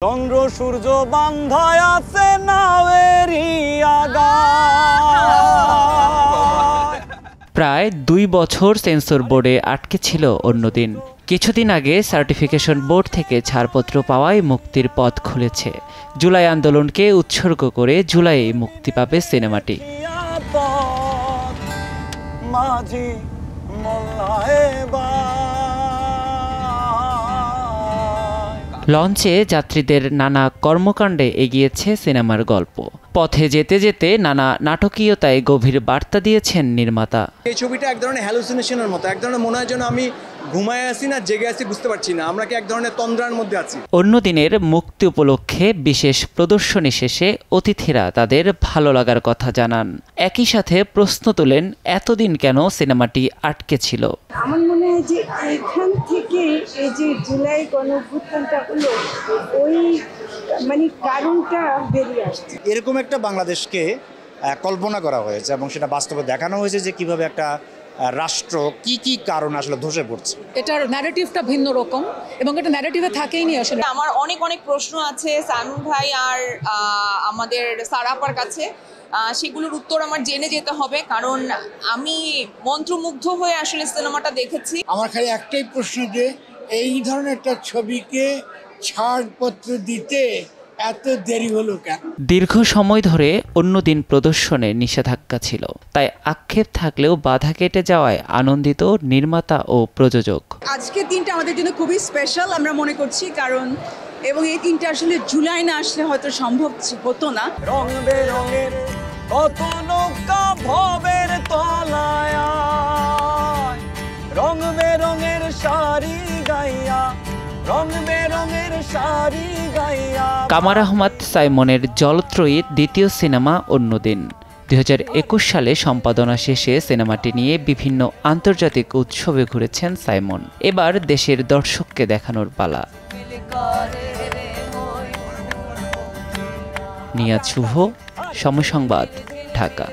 চন্দ্র সূর্য বান্ধায় আছে নাওয়েরই আগায়। প্রায় ২ বছর সেন্সর বোর্ডে আটকে ছিল অন্যদিন। কিছুদিন আগে সার্টিফিকেশন বোর্ড থেকে ছাড়পত্র পাওয়ায় মুক্তির পথ খুলেছে। জুলাই আন্দোলনকে উৎসর্গ করে জুলাইয়ে মুক্তি পাবে সিনেমাটি। লঞ্চে যাত্রীদের নানা কর্মকাণ্ডে এগিয়েছে সিনেমার গল্প। পথে যেতে যেতে নানা নাটকীয়তায় গভীর বার্তা দিয়েছেন নির্মাতা। এই ছবিটা এক ধরনের হ্যালুসিনেশনের মতো, এক ধরনের মনে হয় যেন আমি ঘুমায় আছি না জেগে আছি বুঝতে পারছি না, আমরা কি এক ধরনের তন্দ্রার মধ্যে আছি। অন্যদিনের মুক্তি উপলক্ষে বিশেষ প্রদর্শনী শেষে অতিথিরা তাদের ভালো লাগার কথা জানান। একই সাথে প্রশ্ন তোলেন, এতদিন কেন সিনেমাটি আটকে ছিল। আমার মনে হয় যে এখান থেকে এই যে জুলাই গণঅভ্যুত্থানটা হলো ওই কারণটা বেরিয়ে আসছে। এরকম একটা বাংলাদেশকে কল্পনা করা হয়েছে এবং সেটা বাস্তবে দেখানো হয়েছে যে কিভাবে একটা রাষ্ট্র কি কি কারণ আসলে ধসে পড়ছে। এটার ন্যারেটিভটা ভিন্ন রকম এবং এটা ন্যারেটিভে থাকেই নি আসলে। আমার অনেক প্রশ্ন আছে সাইমন ভাই আর আমাদের সারাপার কাছে, সেগুলোর উত্তর আমার জেনে যেতে হবে, কারণ আমি মন্ত্রমুগ্ধ হয়ে আসলে সিনেমাটা দেখেছি। আমার খালি একটাই প্রশ্ন যে এই ধরনের একটা ছবিকে ছাড়পত্র দিতে এত দেরি হলো কেন? দীর্ঘ সময় ধরে অন্যদিন প্রদর্শনে নিষেধাজ্ঞা ছিল, তাই আক্ষেপ থাকলেও বাধা কেটে যাওয়ায় আনন্দিত নির্মাতা ও প্রযোজক। আজকের দিনটা আমাদের জন্য খুবই স্পেশাল আমরা মনে করছি, কারণ এবং এই দিনটা আসলে জুলাই না আসলে হয়তো সম্ভব হতো না। রং বেরঙের কত নৌকা ভবের তলায়, রং বেরঙের শাড়ি গাইয়া, রং বেরঙের শাড়ি গাইয়া। কামার আহমদ সাইমনের জলত্রয়ীর দ্বিতীয় সিনেমা অন্যদিন। ২০২১ সালে সম্পাদনা শেষে সিনেমাটি নিয়ে বিভিন্ন আন্তর্জাতিক উৎসবে ঘুরেছেন সাইমন। এবার দেশের দর্শককে দেখানোর পালা। নিয়াজ শুভ, সময় সংবাদ, ঢাকা।